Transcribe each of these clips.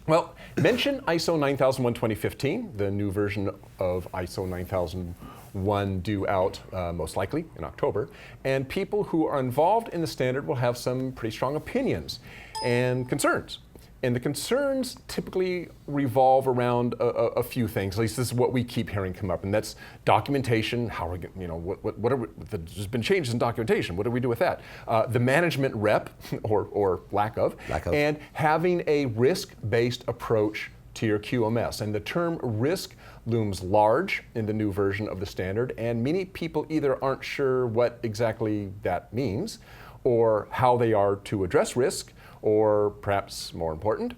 Well, mention ISO 9001:2015, the new version of ISO 9001 due out most likely in October, and people who are involved in the standard will have some pretty strong opinions and concerns. And the concerns typically revolve around a few things. At least this is what we keep hearing come up, and that's documentation. How are we, what are we, there's been changes in documentation. What do we do with that? The management rep, or lack of, and having a risk-based approach to your QMS. And the term risk looms large in the new version of the standard, and many people either aren't sure what exactly that means, or how they are to address risk, or perhaps more important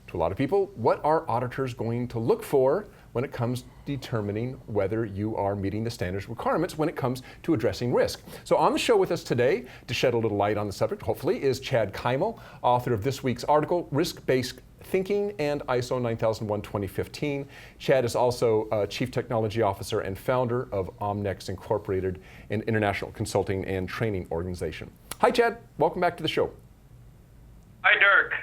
to a lot of people, what are auditors going to look for when it comes to determining whether you are meeting the standards requirements when it comes to addressing risk. So on the show with us today to shed a little light on the subject, hopefully, is Chad Kymal, author of this week's article, Risk-Based Thinking and ISO 9001:2015. Chad is also Chief Technology Officer and founder of Omnex Incorporated, an international consulting and training organization. Hi, Chad. Welcome back to the show. Hi, Dirk.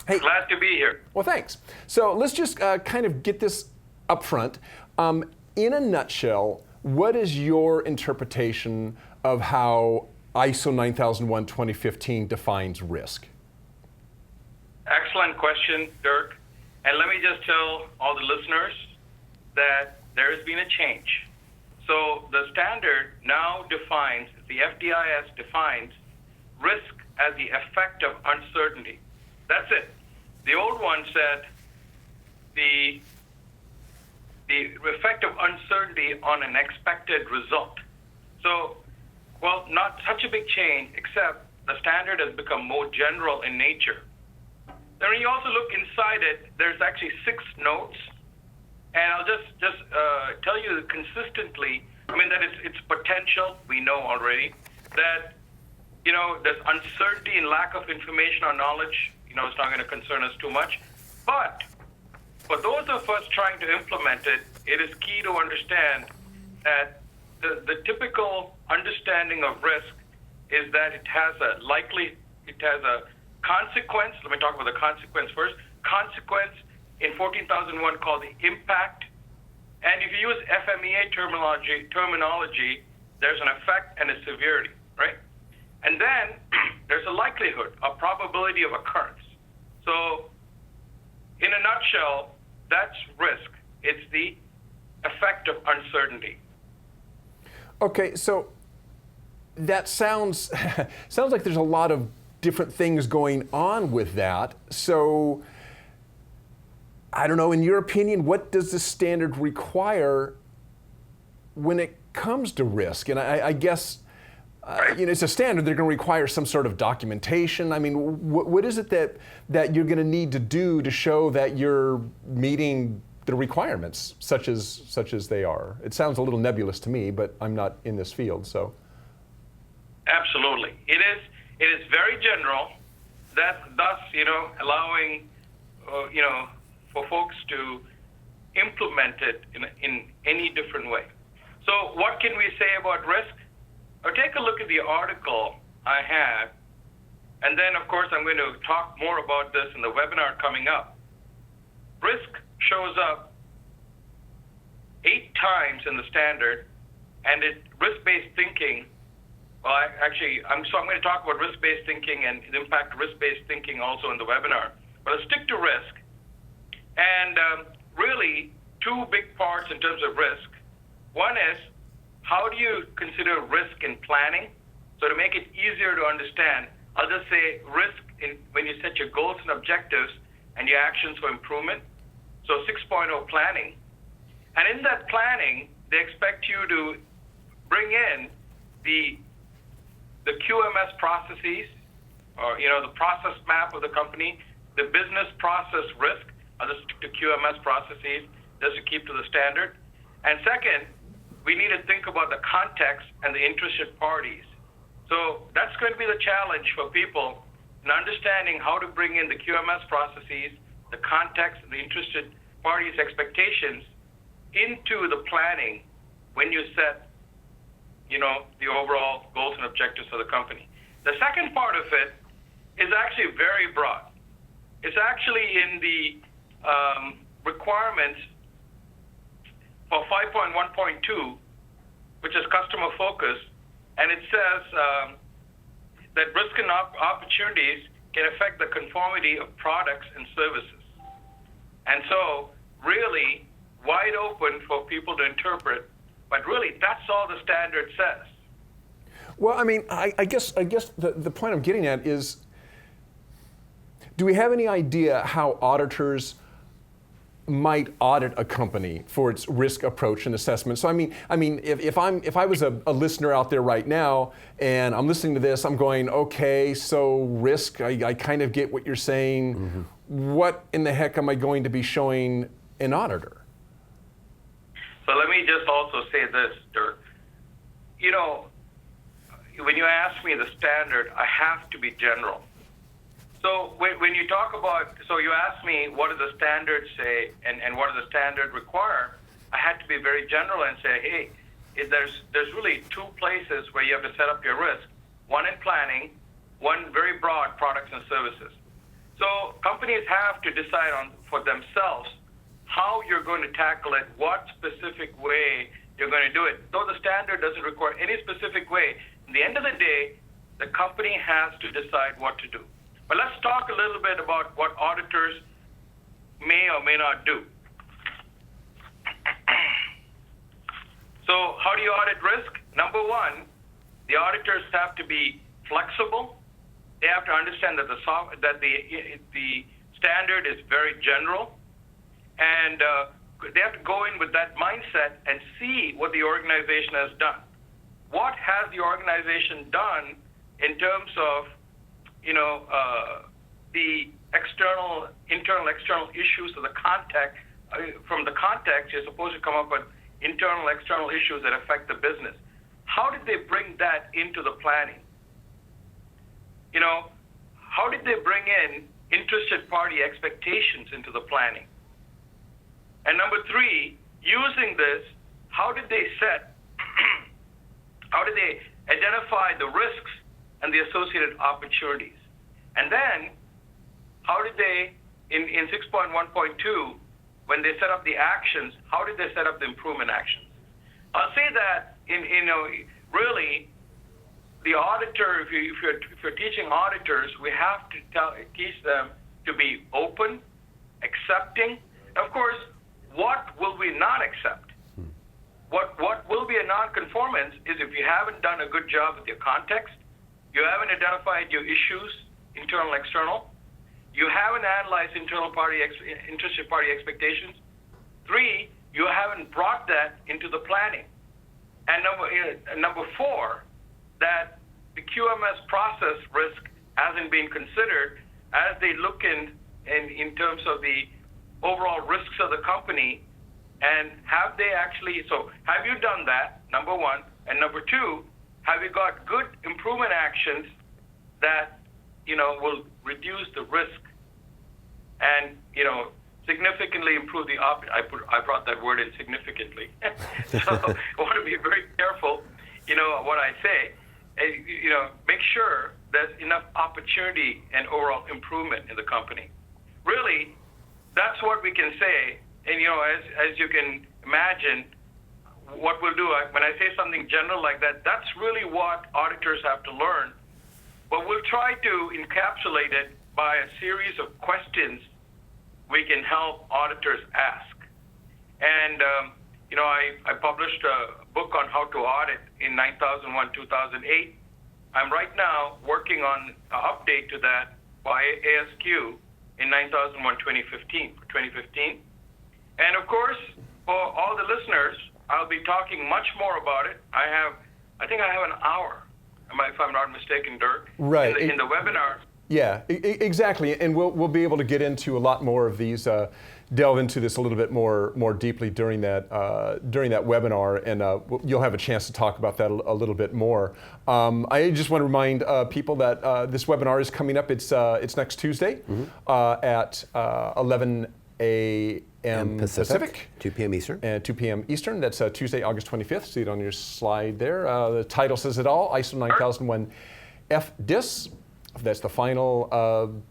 Hey. Glad to be here. Well, thanks. So let's just kind of get this up front. In a nutshell, what is your interpretation of how ISO 9001:2015 defines risk? Excellent question, Dirk. And let me just tell all the listeners that there has been a change. So the standard now defines, the FDIS defines risk as the effect of uncertainty. That's it. The old one said the effect of uncertainty on an expected result. So, well, not such a big change, except the standard has become more general in nature. Then when you also look inside it, there's actually 6 notes, and I'll just tell you consistently, that it's potential, we know already, that there's uncertainty and lack of information or knowledge. It's not going to concern us too much. But for those of us trying to implement it, it is key to understand that the typical understanding of risk is that it has a consequence. Let me talk about the consequence first. Consequence in 14,001 called the impact. And if you use FMEA terminology, there's an effect and a severity, right? And then there's a likelihood, a probability of occurrence. So in a nutshell, that's risk. It's the effect of uncertainty. Okay, so that sounds like there's a lot of different things going on with that. So I don't know, in your opinion, what does the standard require when it comes to risk? And I guess it's a standard. They're going to require some sort of documentation. What is it that you're going to need to do to show that you're meeting the requirements, such as they are? It sounds a little nebulous to me, but I'm not in this field, so. Absolutely, it is very general. Thus, allowing, for folks to implement it in any different way. So, what can we say about risk? Or take a look at the article I have, and then, of course, I'm going to talk more about this in the webinar coming up. Risk shows up 8 times in the standard, and risk-based thinking, I'm going to talk about risk-based thinking and the impact of risk-based thinking also in the webinar. But I'll stick to risk. And really, 2 big parts in terms of risk. One is, how do you consider risk in planning? So to make it easier to understand, I'll just say risk when you set your goals and objectives and your actions for improvement. So 6.0 planning. And in that planning, they expect you to bring in the QMS processes, or the process map of the company, the business process risk. I'll just stick to QMS processes just to keep to the standard. And second, we need to think about the context and the interested parties. So that's going to be the challenge for people in understanding how to bring in the QMS processes, the context, and the interested parties' expectations into the planning when you set, the overall goals and objectives of the company. The second part of it is actually very broad. It's actually in the requirements for 5.1.2, which is customer focus, and it says that risk and opportunities can affect the conformity of products and services. And so, really, wide open for people to interpret, but really, that's all the standard says. Well, I mean, I guess the point I'm getting at is, do we have any idea how auditors might audit a company for its risk approach and assessment? So I mean, if I was a listener out there right now and I'm listening to this, I'm going, okay, so risk, I kind of get what you're saying. Mm-hmm. What in the heck am I going to be showing an auditor? So let me just also say this, Dirk. You know, when you ask me the standard, I have to be general. So when you talk about, so you ask me what do the standards say and what does the standard require, I had to be very general and say, hey, there's really two places where you have to set up your risk. One in planning, one very broad, products and services. So companies have to decide for themselves how you're going to tackle it, what specific way you're going to do it. Though the standard doesn't require any specific way, at the end of the day, the company has to decide what to do. But let's talk a little bit about what auditors may or may not do. So how do you audit risk? Number one, the auditors have to be flexible. They have to understand that the standard is very general, and they have to go in with that mindset and see what the organization has done. What has the organization done in terms of the internal, external issues of the context? From the context, you're supposed to come up with internal, external issues that affect the business. How did they bring that into the planning? How did they bring in interested party expectations into the planning? And number three, using this, how did they identify the risks and the associated opportunities? And then, how did they, in 6.1.2, when they set up the actions, how did they set up the improvement actions? I'll say that, really, the auditor, if you're teaching auditors, we have to teach them to be open, accepting. Of course, what will we not accept? What will be a non-conformance is if you haven't done a good job with your context, you haven't identified your issues, internal, external, you haven't analyzed interested party expectations. Three, you haven't brought that into the planning. And number four, that the QMS process risk hasn't been considered as they look in terms of the overall risks of the company. And have you done that, number one? And number two, have you got good improvement actions that, will reduce the risk and, significantly improve the I brought that word in significantly. So I want to be very careful, what I say. Make sure there's enough opportunity and overall improvement in the company. Really, that's what we can say. And, as you can imagine, what we'll do, when I say something general like that, that's really what auditors have to learn. But we'll try to encapsulate it by a series of questions we can help auditors ask. And, I published a book on how to audit in 2001-2008. I'm right now working on an update to that by ASQ in 2001-2015, for 2015. And of course, for all the listeners, I'll be talking much more about it. I think I have an hour, if I'm not mistaken, Dirk, right. in the webinar. Yeah, exactly, and we'll be able to get into a lot more of these, delve into this a little bit more deeply during that webinar, and you'll have a chance to talk about that a little bit more. I just want to remind people that this webinar is coming up. It's next Tuesday at 11 a.m. Pacific, 2 p.m. Eastern. And 2 p.m. Eastern. That's Tuesday, August 25th. See it on your slide there. The title says it all, ISO 9001 FDIS. That's the final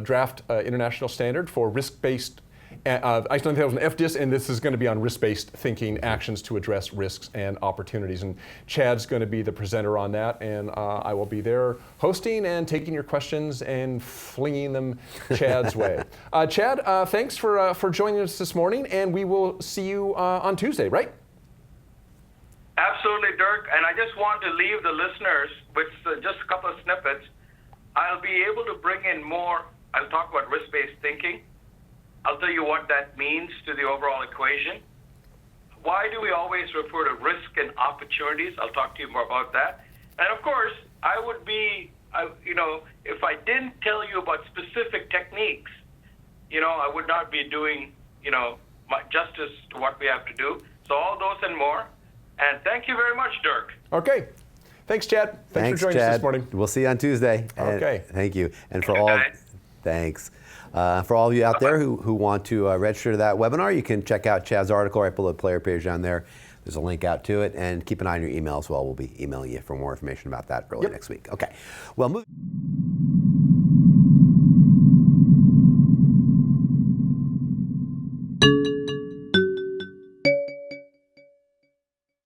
draft international standard for risk-based ISO 9000 FDIS, and this is going to be on risk-based thinking, actions to address risks and opportunities. And Chad's going to be the presenter on that, and I will be there hosting and taking your questions and flinging them Chad's way. Chad, thanks for joining us this morning, and we will see you on Tuesday, right? Absolutely, Dirk. And I just want to leave the listeners with just a couple of snippets. I'll be able to bring in more. I'll talk about risk-based thinking. I'll tell you what that means to the overall equation. Why do we always refer to risk and opportunities? I'll talk to you more about that. And of course, I would be, if I didn't tell you about specific techniques, I would not be doing, my justice to what we have to do. So all those and more. And thank you very much, Dirk. Okay. Thanks, Chad. Thanks for joining us this morning. We'll see you on Tuesday. Okay. Thank you. And for all, thanks. For all of you out there who want to register to that webinar, you can check out Chad's article right below the player page down there. There's a link out to it, and keep an eye on your email as well. We'll be emailing you for more information about that early next week. Okay. Well,